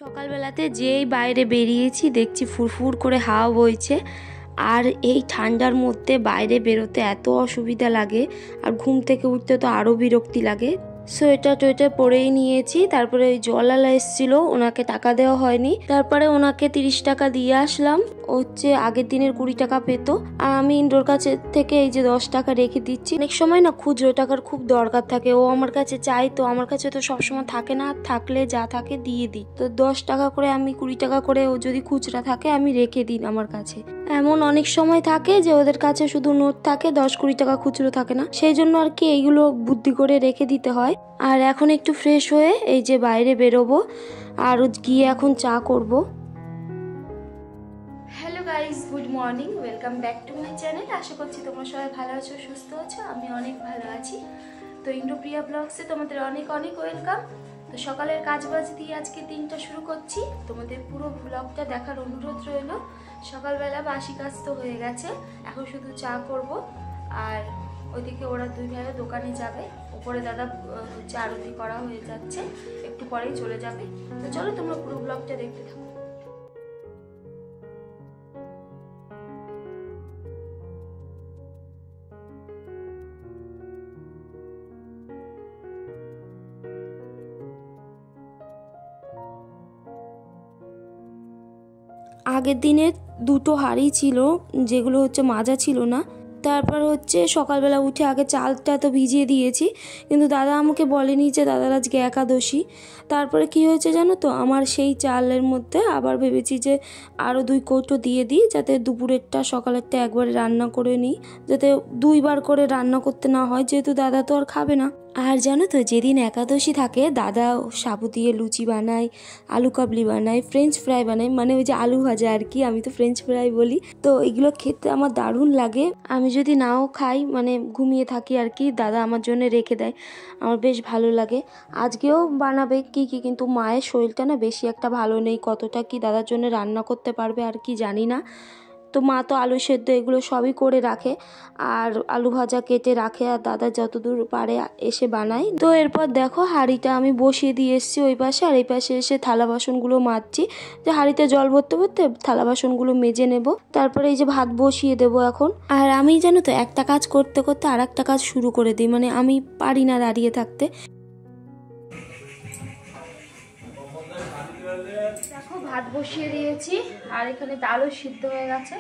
সকালবেলাতে যেই বাইরে বেরিয়েছি দেখছি ফুরফুর করে হাওয়া বইছে। আর এই ঠান্ডার মধ্যে বাইরে বেরোতে এত অসুবিধা লাগে, আর ঘুম থেকে উঠতে তো আরও বিরক্তি লাগে। সোয়েটার টোয়েটার পরেই নিয়েছি। তারপরে ওই জলওয়ালা এসেছিল, ওনাকে টাকা দেওয়া হয়নি, তারপরে ওনাকে 30 টাকা দিয়ে আসলাম। হচ্ছে আগের দিনের 20 টাকা পেত, আর আমি ইন্ডোর কাছে থেকে এই যে 10 টাকা রেখে দিচ্ছি। অনেক সময় না খুচরো টাকার খুব দরকার থাকে, ও আমার কাছে চাই, তো আমার কাছে তো সবসময় থাকে না, থাকলে যা থাকে দিয়ে দিই। তো 10 টাকা করে আমি 20 টাকা করে ও যদি খুচরা থাকে আমি রেখে দিই আমার কাছে। এমন অনেক সময় থাকে যে ওদের কাছে শুধু নোট থাকে, 10-20 টাকা খুচরো থাকে না, সেই জন্য আর কি এইগুলো বুদ্ধি করে রেখে দিতে হয়। আর এখন একটু ফ্রেশ হয়ে এই যে বাইরে বেরোবো, আর গিয়ে এখন চা করব। Hello guys, good morning, welcome back to my channel. আশা করছি তোমরা সবাই ভালো আছো, সুস্থ আছো। আমি অনেক ভালো আছি। তো ইন্দ্রপ্রিয়া ব্লগসে তোমাদের অনেক অনেক ওয়েলকাম। তো সকালের কাজবাজ দিয়ে আজকে দিনটা শুরু করছি। তোমাদের পুরো ব্লগটা দেখার অনুরোধ রইল। সকালবেলা বাসি কাজ তো হয়ে গেছে, এখন শুধু চা করব। আর ওইদিকে ওরা দুই ভাইয়ের দোকানে যাবে, উপরে দাদা হচ্ছে আরতি করা হয়ে যাচ্ছে, একটু পরেই চলে যাবে। তো চলো তোমরা পুরো ব্লগটা দেখতে থাকো। আগের দিনের দুটো হাঁড়ি ছিল, যেগুলো হচ্ছে মাজা ছিল না। তারপর হচ্ছে সকালবেলা উঠে আগে চালটা তো ভিজিয়ে দিয়েছি, কিন্তু দাদা আমাকে বলেনি যে দাদার আজকে একাদশী। তারপরে কি হয়েছে জানো তো, আমার সেই চালের মধ্যে আবার ভেবেছি যে আরও 2 কৌটো দিয়ে দিই, যাতে দুপুরেরটা সকালেরটা একবারে রান্না করে নিই, যাতে 2বার করে রান্না করতে না হয়, যেহেতু দাদা তো আর খাবে না। আর জানো তো, যেদিন একাদশী থাকে দাদা সাবু দিয়ে লুচি বানায়, আলু কাবলি বানায়, ফ্রেঞ্চ ফ্রাই বানায়, মানে ওই যে আলু ভাজা আর কি, আমি তো ফ্রেঞ্চ ফ্রাই বলি। তো এগুলো খেতে আমার দারুণ লাগে। আমি যদি নাও খাই, মানে ঘুমিয়ে থাকি আর কি, দাদা আমার জন্য রেখে দেয়, আমার বেশ ভালো লাগে। আজকেও বানাবে কি কি, কিন্তু মায়ের শরীরটা না বেশি একটা ভালো নেই, কতটা কি দাদার জন্য রান্না করতে পারবে আর কি জানি না। তো মা তো আলু সেদ্ধ এগুলো সবই করে রাখে, আর আলু ভাজা কেটে রাখে, আর দাদা যতদূর পারে এসে বানায়। তো এরপর দেখো হাঁড়িটা আমি বসিয়ে দিয়ে এসেছি ওই পাশে, আর এই পাশে এসে থালা বাসনগুলো মাজছি, যে হাঁড়িতে জল ভরতে ভরতে থালা বাসনগুলো মেজে নেব। তারপরে এই যে ভাত বসিয়ে দেবো এখন। আর আমি জানো তো একটা কাজ করতে করতে আর একটা কাজ শুরু করে দিই, মানে আমি পারি না দাঁড়িয়ে থাকতে। দেখো ভাত বসিয়ে দিয়েছি, আর এখানে ডালও সিদ্ধ হয়ে গেছে।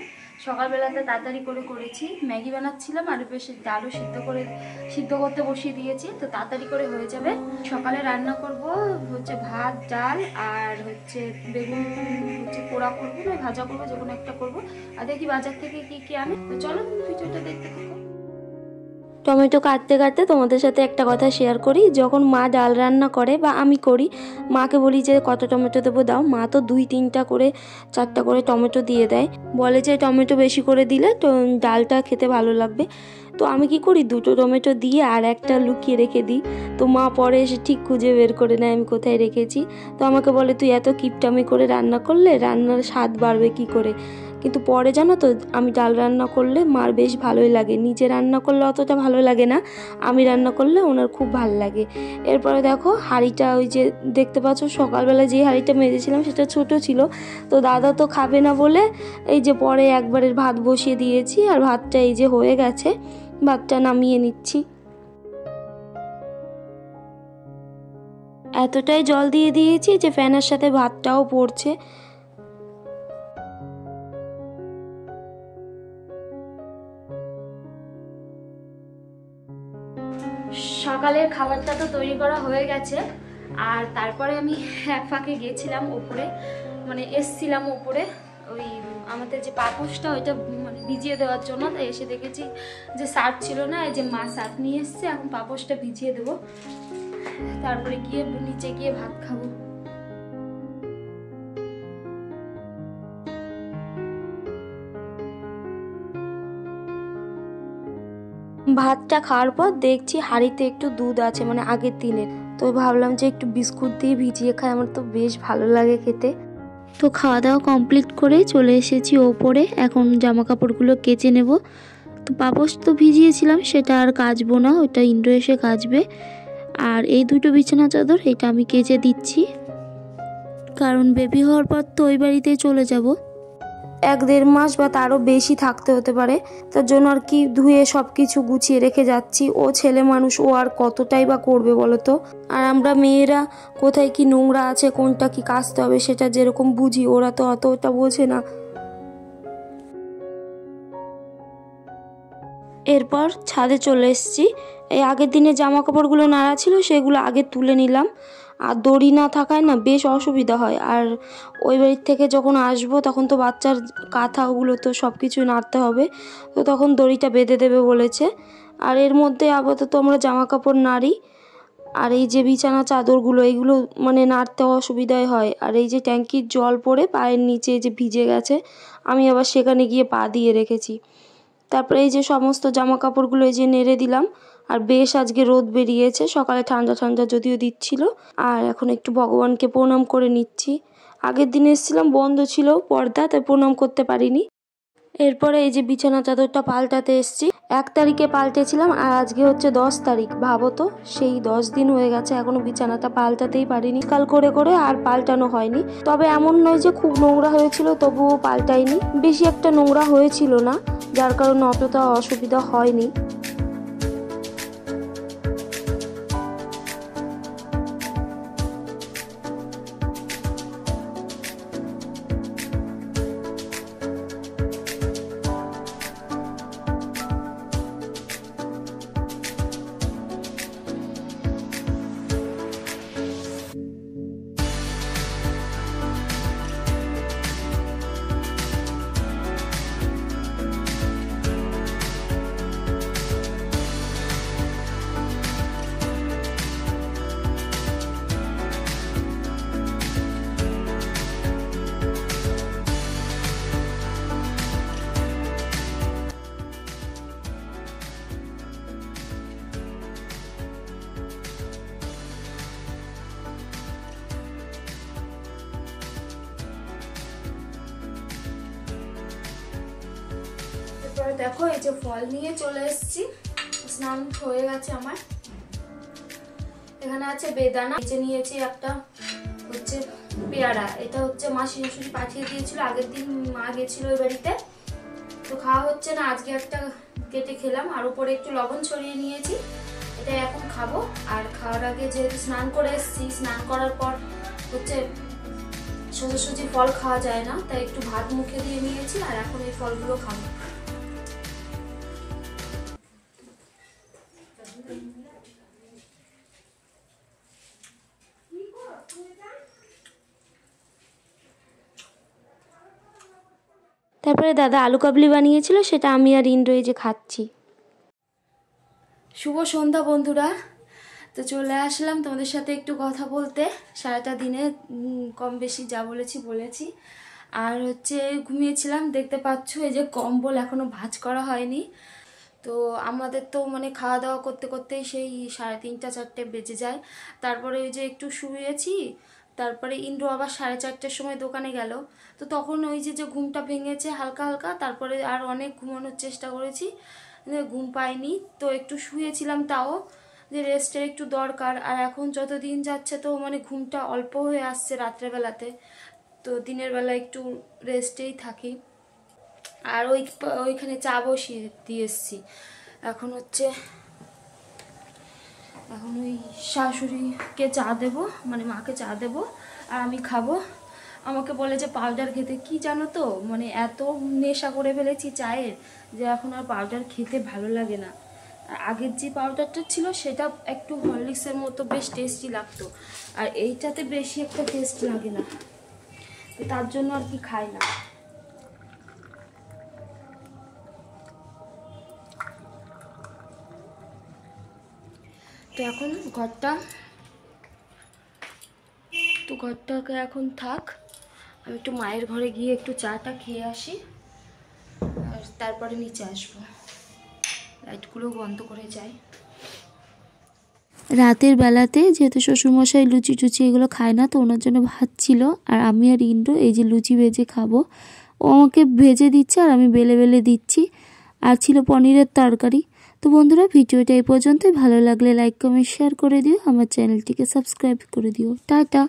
সকালবেলাতে তাড়াতাড়ি করে করেছি, ম্যাগি বানাচ্ছিলাম, আর বেশি ডালও সিদ্ধ করতে বসিয়ে দিয়েছি, তো তাড়াতাড়ি করে হয়ে যাবে। সকালে রান্না করব হচ্ছে ভাত, ডাল, আর হচ্ছে বেগুন হচ্ছে পোড়া করবো না ভাজা করবো, যে কোনো একটা করবো। আর দেখি বাজার থেকে কি কি আনে। তো চলো ভিডিওটা দেখতে থাকো। টমেটো কাটতে কাটতে তোমাদের সাথে একটা কথা শেয়ার করি। যখন মা ডাল রান্না করে বা আমি করি, মাকে বলি যে কত টমেটো দেবো দাও, মা তো 2-3টা করে 4টা করে টমেটো দিয়ে দেয়, বলে যে টমেটো বেশি করে দিলে তো ডালটা খেতে ভালো লাগবে। তো আমি কি করি, 2টো টমেটো দিয়ে আর একটা লুকিয়ে রেখে দিই। তো মা পরে এসে ঠিক খুঁজে বের করে নেয় আমি কোথায় রেখেছি। তো আমাকে বলে তুই এত কিপটামি করে রান্না করলে রান্নার স্বাদ বাড়বে কি করে। কিন্তু পরে জানো তো, আমি ডাল রান্না করলে মার বেশ ভালোই লাগে, নিজে রান্না করলে অতটা ভালো লাগে না, আমি রান্না করলে ওনার খুব ভালো লাগে। এরপরে দেখো হাঁড়িটা, ওই যে দেখতে পাচ্ছ সকালবেলা যে হাঁড়িটা মেজেছিলাম সেটা ছোট ছিল, তো দাদা তো খাবে না বলে এই যে পরে একবারের ভাত বসিয়ে দিয়েছি, আর ভাতটা এই যে হয়ে গেছে, ভাতটা নামিয়ে নিচ্ছি। এতটাই জল দিয়ে দিয়েছি যে ফ্যানের সাথে ভাতটাও পড়ছে। সকালের খাবারটা তো তৈরি করা হয়ে গেছে, আর তারপরে আমি এক ফাঁকে গেছিলাম ওপরে, মানে এসছিলাম ওপরে ওই আমাদের যে পাপোশটা ওইটা মানে ভিজিয়ে দেওয়ার জন্য। তাই এসে দেখেছি যে সার্ফ ছিল না, এই যে মা সার্ফ নিয়ে এসছে, এখন পাপোশটা ভিজিয়ে দেবো, তারপরে গিয়ে নিচে গিয়ে ভাত খাবো। ভাতটা খাওয়ার পর দেখছি হাঁড়িতে একটু দুধ আছে, মানে আগের দিনের, তো ভাবলাম যে একটু বিস্কুট দিয়ে ভিজিয়ে খাই, আমার তো বেশ ভালো লাগে খেতে। তো খাওয়া দাওয়া কমপ্লিট করে চলে এসেছি ওপরে, এখন জামা কাপড়গুলো কেচে নেব। তো পাপোশ তো ভিজিয়েছিলাম, সেটা আর কাচবো না, ওটা ইন্দ্র এসে কাচবে। আর এই 2টো বিছানা চাদর এটা আমি কেচে দিচ্ছি। কারণ বেবি হওয়ার পর তো ওই বাড়িতেই চলে যাব। 1-1.5 মাস বা তারও বেশি থাকতে হতে পারে। তার জন্য আর কি ধুয়ে সব কিছু গুছিয়ে রেখে যাচ্ছি। ও ছেলে মানুষ, ও আর কতটাই বা করবে বলো তো। আর আমরা মেয়েরা কোথায় কি নোংরা আছে, কোনটা কি কাচতে হবে সেটা যেরকম বুঝি, ওরা তো অতটা বোঝে না। এরপর ছাদে চলে এসেছি। এই আগের দিনে জামা কাপড়গুলো নাড়া ছিল সেগুলো আগে তুলে নিলাম। আর দড়ি না থাকায় না বেশ অসুবিধা হয়। আর ওই বাড়ির থেকে যখন আসবো তখন তো বাচ্চার কাঁথাগুলো তো সব কিছুই নাড়তে হবে, তো তখন দড়িটা বেঁধে দেবে বলেছে। আর এর মধ্যে আপাতত আমরা জামা কাপড় নাড়ি। আর এই যে বিছানা চাদরগুলো, এইগুলো মানে নাড়তে অসুবিধাই হয়। আর এই যে ট্যাঙ্কির জল পড়ে পায়ের নিচে যে ভিজে গেছে, আমি আবার সেখানে গিয়ে পা দিয়ে রেখেছি। তারপরে এই যে সমস্ত জামা কাপড়গুলো এই যে নেড়ে দিলাম। আর বেশ আজকে রোদ বেরিয়েছে, সকালে ঠান্ডা ঠান্ডা যদিও দিচ্ছিল। আর এখন একটু ভগবানকে প্রণাম করে নিচ্ছি। আগের দিন এসেছিলাম, বন্ধ ছিল পর্দা, তাই প্রণাম করতে পারিনি। এরপরে এই যে বিছানা চাদরটা পাল্টাতে এসেছি। 1 তারিখে পাল্টেছিলাম আর আজকে হচ্ছে 10 তারিখ। ভাবো তো, সেই 10 দিন হয়ে গেছে এখনো বিছানাটা পাল্টাতেই পারিনি। কাল করে করে আর পাল্টানো হয়নি। তবে এমন নয় যে খুব নোংরা হয়েছিল তবুও পাল্টাইনি। বেশি একটা নোংরা হয়েছিল না, যার কারণে অতটা অসুবিধা হয়নি। এরপরে দেখো এই যে ফল নিয়ে চলে এসেছি। স্নান হয়ে গেছে আমার। এখানে আছে বেদানা, নিচে নিয়েছি একটা হচ্ছে পেয়ারা। এটা হচ্ছে মাসি শাশুড়ি পাঠিয়ে দিয়েছিল, আগের দিন মা গেছিল ওই বাড়িতে, তো খাওয়া হচ্ছে না। আজকে একটা কেটে খেলাম। আর উপরে একটু লবণ ছড়িয়ে নিয়েছি, এটা এখন খাবো। আর খাওয়ার আগে যেহেতু স্নান করে এসেছি, স্নান করার পর হচ্ছে সোজাসুজি ফল খাওয়া যায় না, তাই একটু ভাত মুখে দিয়ে নিয়েছি। আর এখন এই ফলগুলো খাবো। তারপরে দাদা আলু কাবলি বানিয়েছিল, সেটা আমি আর ইন্দ্র এই যে খাচ্ছি। শুভ সন্ধ্যা বন্ধুরা। তো চলে আসলাম তোমাদের সাথে একটু কথা বলতে। সারাটা দিনে কম বেশি যা বলেছি। আর হচ্ছে ঘুমিয়েছিলাম, দেখতে পাচ্ছ এই যে কম্বল এখনো ভাঁজ করা হয়নি। তো আমাদের তো মানে খাওয়া দাওয়া করতে করতেই সেই 3:30-4টে বেজে যায়। তারপরে ওই যে একটু শুয়েছি, তারপরে ইন্দ্র আবার 4:30টার সময় দোকানে গেল। তো তখন ওই যে ঘুমটা ভেঙেছে হালকা হালকা। তারপরে আর অনেক ঘুমানোর চেষ্টা করেছি, ঘুম পাইনি। তো একটু শুয়েছিলাম, তাও যে রেস্টের একটু দরকার। আর এখন যত দিন যাচ্ছে তো মানে ঘুমটা অল্প হয়ে আসছে রাত্রেবেলাতে, তো দিনের বেলা একটু রেস্টেই থাকি। আর ওইখানে চা বসিয়ে দিয়ে এসছি। এখন ওই শাশুড়িকে চা দেবো, মানে মাকে চা দেবো, আর আমি খাবো। আমাকে বলে যে পাউডার খেতে, কি জানো তো মানে এত নেশা করে ফেলেছি চায়ের যে এখন আর পাউডার খেতে ভালো লাগে না। আর আগের যে পাউডারটা ছিল সেটা একটু হরলিক্সের মতো বেশ টেস্টি লাগতো, আর এইটাতে বেশি একটা টেস্ট লাগে না, তো তার জন্য আর কি খাই না। তো এখন ঘরটাকে এখন থাক। আমি একটু মায়ের ঘরে গিয়ে একটু চাটা খেয়ে আসি, আর তারপরে নিচে আসবো। লাইটগুলো বন্ধ করে যাই। রাতের বেলাতে যেহেতু শ্বশুরমশাই লুচি টুচি এগুলো খায় না, তো ওনার জন্য ভাত ছিল। আর আমি আর ইন্দ্র এই যে লুচি ভেজে খাবো। ও আমাকে ভেজে দিচ্ছে আর আমি বেলে বেলে দিচ্ছি। আর ছিল পনিরের তরকারি। তো বন্ধুরা, ভিডিওটা এই পর্যন্তই। ভালো লাগলে লাইক কমেন্ট শেয়ার করে দিও, আমার চ্যানেলটিকে সাবস্ক্রাইব করে দিও। টাটা।